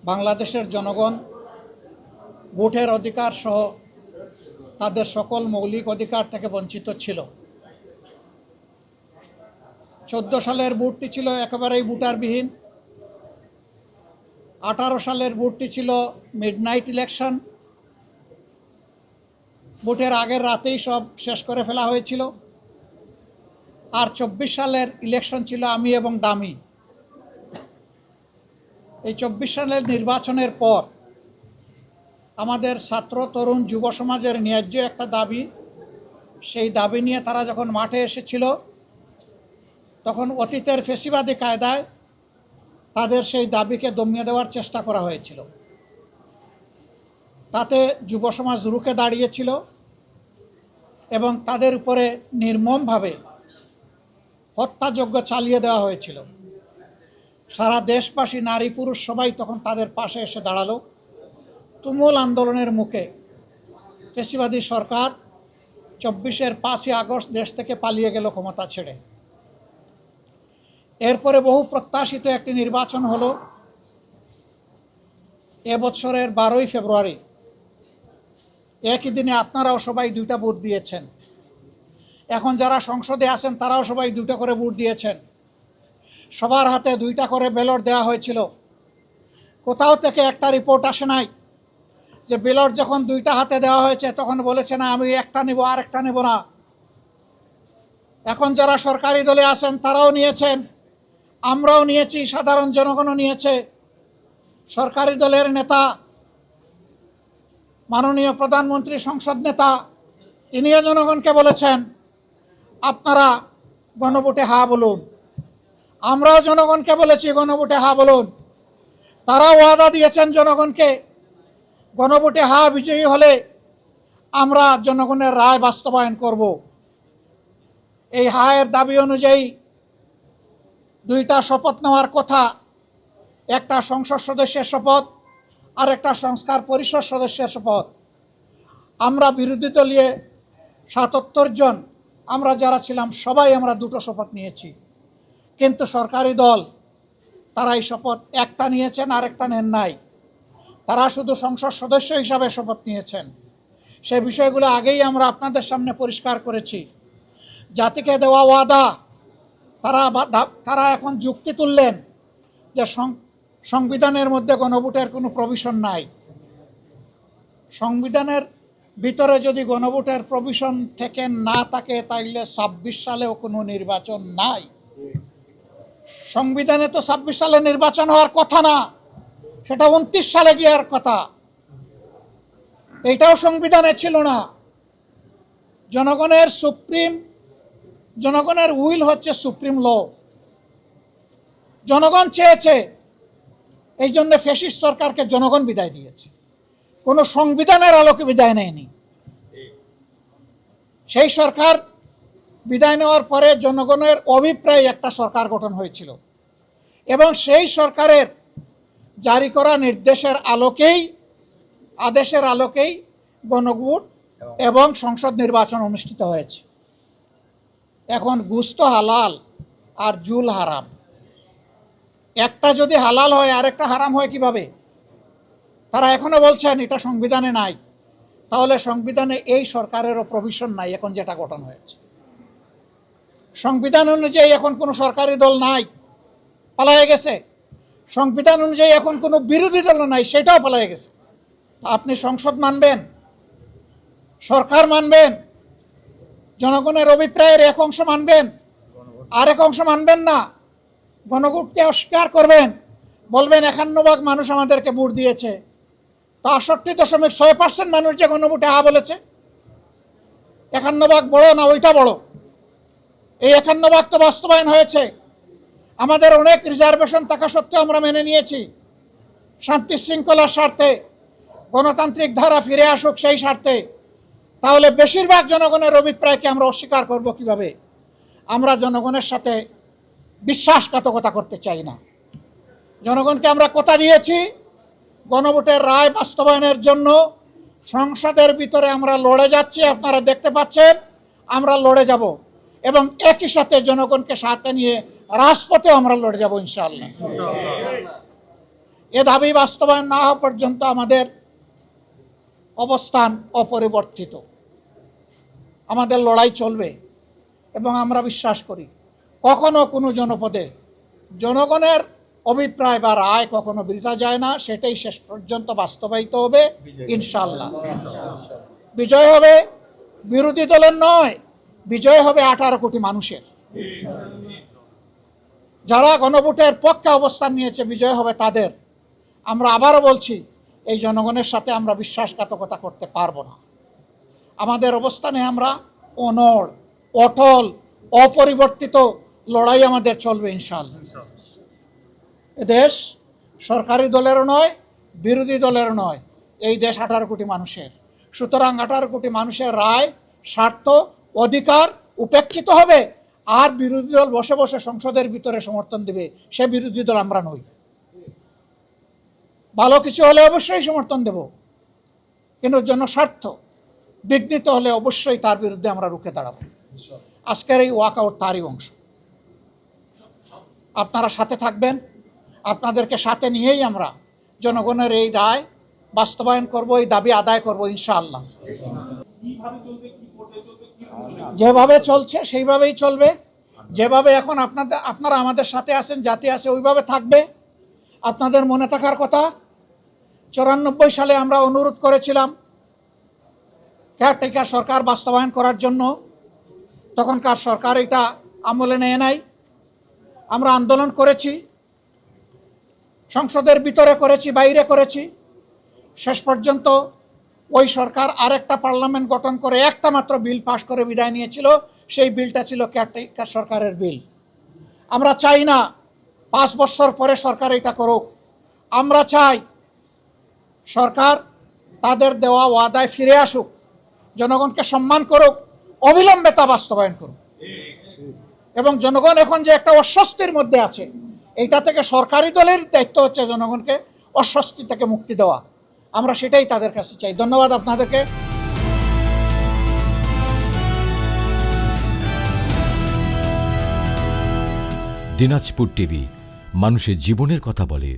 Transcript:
বাংলাদেশের জনগণ ভোটের অধিকার সহ তাদের সকল মৌলিক অধিকার থেকে বঞ্চিত ছিল। 14 সালের ভোটটি ছিল একেবারেই ভোটারবিহীন। 18 সালের ভোটটি ছিল মিডনাইট ইলেকশন। ভোটের আগের রাতেই সব শেষ করে ফেলা হয়েছিল। আর 24 সালের ইলেকশন ছিল আমি এবং দামি। এই 24 সালের নির্বাচনের পর আমাদের ছাত্র তরুণ যুব সমাজের ন্যায্য একটা দাবি, সেই দাবি নিয়ে তারা যখন মাঠে এসেছিল তখন অতীতের ফেসিবাদী কায়দায় তাদের সেই দাবিকে দমিয়ে দেওয়ার চেষ্টা করা হয়েছিল। তাতে যুব সমাজ রুখে দাঁড়িয়েছিল এবং তাদের উপরে নির্মমভাবে হত্যাযজ্ঞ চালিয়ে দেওয়া হয়েছিল। সারা দেশবাসী, নারী পুরুষ সবাই তখন তাদের পাশে এসে দাঁড়ালো। তুমুল আন্দোলনের মুখে ফেসিবাদী সরকার 24-এর 5ই আগস্ট দেশ থেকে পালিয়ে গেল ক্ষমতা ছেড়ে। এরপরে বহু প্রত্যাশিত একটি নির্বাচন হলো এবছরের 12ই ফেব্রুয়ারি। একই দিনে আপনারাও সবাই 2টা ভোট দিয়েছেন। এখন যারা সংসদে আছেন তারাও সবাই 2টা করে ভোট দিয়েছেন। সবার হাতে 2টা করে ব্যালট দেওয়া হয়েছিল। কোথাও থেকে একটা রিপোর্ট আসে নাই যে ব্যালট যখন 2টা হাতে দেওয়া হয়েছে তখন বলেছে না আমি একটা নেব আর একটা নেব না। এখন যারা সরকারি দলে আছেন তারাও নিয়েছেন, আমরাও নিয়েছি, সাধারণ জনগণও নিয়েছে। সরকারি দলের নেতা, মাননীয় প্রধানমন্ত্রী, সংসদ নেতা, তিনিও জনগণকে বলেছেন আপনারা গণভোটে হা বলুন। আমরাও জনগণকে বলেছি গণভোটে হা বলুন। তারাও ওয়াদা দিয়েছেন জনগণকে গণভোটে হা বিজয়ী হলে আমরা জনগণের রায় বাস্তবায়ন করব। এই হায়ের দাবি অনুযায়ী 2টা শপথ নেওয়ার কথা, একটা সংসদ সদস্যের শপথ আর একটা সংস্কার পরিষদ সদস্যের শপথ। আমরা বিরোধী দলীয় 77 জন আমরা যারা ছিলাম সবাই আমরা 2টো শপথ নিয়েছি, কিন্তু সরকারি দল তারা এই শপথ একটা নিয়েছেন আর একটা নেন নাই। তারা শুধু সংসদ সদস্য হিসাবে শপথ নিয়েছেন। সেই বিষয়গুলো আগেই আমরা আপনাদের সামনে পরিষ্কার করেছি। জাতিকে দেওয়া ওয়াদা তারা এখন যুক্তি তুললেন যে সংবিধানের মধ্যে গণভোটের কোনো প্রভিশন নাই। সংবিধানের ভিতরে যদি গণভোটের প্রভিশন থেকে না থাকে তাইলে 26 সালেও কোনো নির্বাচন নাই। সংবিধানে তো 26 সালে নির্বাচন হওয়ার কথা না, সেটা 29 সালে গিয়ার কথা। এইটাও সংবিধানে ছিল না। জনগণের উইল হচ্ছে সুপ্রিম ল। জনগণ চেয়েছে, এই জন্য ফ্যাসিস্ট সরকারকে জনগণ বিদায় দিয়েছে, কোনো সংবিধানের আলোকে বিদায় নেয়নি। সেই সরকার বিদায় নেওয়ার পরে জনগণের অভিপ্রায়ে একটা সরকার গঠন হয়েছিল এবং সেই সরকারের জারি করা আদেশের আলোকেই গণভোট এবং সংসদ নির্বাচন অনুষ্ঠিত হয়েছে। এখন গুস্ত হালাল আর জুল হারাম। একটা যদি হালাল হয় আরেকটা হারাম হয় কিভাবে? তারা এখনো বলছেন এটা সংবিধানে নাই। তাহলে সংবিধানে এই সরকারেরও প্রভিশন নাই এখন যেটা গঠন হয়েছে। সংবিধান অনুযায়ী এখন কোনো সরকারি দল নাই, পালায়ে গেছে। সংবিধান অনুযায়ী এখন কোনো বিরোধী দল নাই, সেটাও পালায়ে গেছে। আপনি সংসদ মানবেন, সরকার মানবেন, জনগণের অভিপ্রায়ের এক অংশ মানবেন, আরেক অংশ মানবেন না। গণভোটকে অস্বীকার করবেন, বলবেন 51% মানুষ আমাদেরকে ভোট দিয়েছে। তো 68.6% মানুষ যে গণভোটে হা বলেছে, 51% বড় না ওইটা বড়? এই 51% তো বাস্তবায়ন হয়েছে। আমাদের অনেক রিজার্ভেশন থাকা সত্ত্বেও আমরা মেনে নিয়েছি, শান্তি শৃঙ্খলার স্বার্থে, গণতান্ত্রিক ধারা ফিরে আসুক সেই স্বার্থে। তাহলে বেশিরভাগ জনগণের অভিপ্রায়কে আমরা অস্বীকার করব কিভাবে? আমরা জনগণের সাথে বিশ্বাসঘাতকতা করতে চাই না। জনগণকে আমরা কথা দিয়েছি গণভোটের রায় বাস্তবায়নের জন্য সংসদের ভিতরে আমরা লড়ে যাচ্ছি, আপনারা দেখতে পাচ্ছেন। আমরা লড়ে যাব এবং একই সাথে জনগণকে সাথে নিয়ে রাজপথে আমরা লড়ে যাব ইনশাআল্লাহ। এ দাবি বাস্তবায়ন না হওয়া পর্যন্ত আমাদের অবস্থান অপরিবর্তিত, আমাদের লড়াই চলবে। এবং আমরা বিশ্বাস করি কখনো কোনো জনপদে জনগণের অভিপ্রায় বা রায় কখনো বৃথা যায় না, সেটাই শেষ পর্যন্ত বাস্তবায়িত হবে ইনশাআল্লাহ। বিজয় হবে বিরোধী দলের নয়, বিজয় হবে 18 কোটি মানুষের। যারা গণভোটের পক্ষে অবস্থান নিয়েছে বিজয় হবে তাদের। আমরা আবারও বলছি, এই জনগণের সাথে আমরা বিশ্বাসঘাতকতা করতে পারবো না। আমাদের অবস্থানে আমরা অনড়, অটল, অপরিবর্তিত লড়াই আমাদের চলবে ইনশাআল্লাহ। দেশ সরকারি দলেরও নয়, বিরোধী দলেরও নয়, এই দেশ 18 কোটি মানুষের। সুতরাং 18 কোটি মানুষের রায়, স্বার্থ, অধিকার উপেক্ষিত হবে আর বিরোধী দল বসে বসে সংসদের ভিতরে সমর্থন দেবে, সে বিরোধী দল আমরা নই। ভালো কিছু হলে অবশ্যই সমর্থন দেব, কিন্তু জনস্বার্থ বিঘ্নিত হলে অবশ্যই তার বিরুদ্ধে আমরা রুখে দাঁড়াবো। আজকের এই ওয়াকআউট তারই অংশ। আপনারা সাথে থাকবেন, আপনাদেরকে সাথে নিয়েই আমরা জনগণের এই রায় বাস্তবায়ন করব, এই দাবি আদায় করব ইনশাআল্লাহ। যেভাবে চলছে সেইভাবেই চলবে, যেভাবে এখন আপনারা আমাদের সাথে আছেন, জাতি আছে, ওইভাবে থাকবে। আপনাদের মনে থাকার কথা, 94 সালে আমরা অনুরোধ করেছিলাম কেয়ারটেকার সরকার বাস্তবায়ন করার জন্য। তখনকার সরকার এটা আমলে নেয় নাই। আমরা আন্দোলন করেছি, সংসদের ভিতরে করেছি, বাইরে করেছি। শেষ পর্যন্ত ওই সরকার আরেকটা পার্লামেন্ট গঠন করে একটা মাত্র বিল পাশ করে বিদায় নিয়েছিল। সেই বিলটা ছিল কেয়ারটেকার সরকারের বিল। আমরা চাই না 5 বছর পরে সরকার এটা করুক। আমরা চাই সরকার তাদের দেওয়া ওয়াদায় ফিরে আসুক, জনগণকে সম্মান করুক, অবিলম্বে তা বাস্তবায়ন করুক। এবং জনগণ এখন যে একটা অস্বস্তির মধ্যে আছে, এইটা থেকে সরকারি দলের দায়িত্ব হচ্ছে জনগণকে অস্বস্তি থেকে মুক্তি দেওয়া। আমরা সেটাই তাদের কাছে চাই। ধন্যবাদ আপনাদেরকে। দিনাজপুর টিভি, মানুষের জীবনের কথা বলে।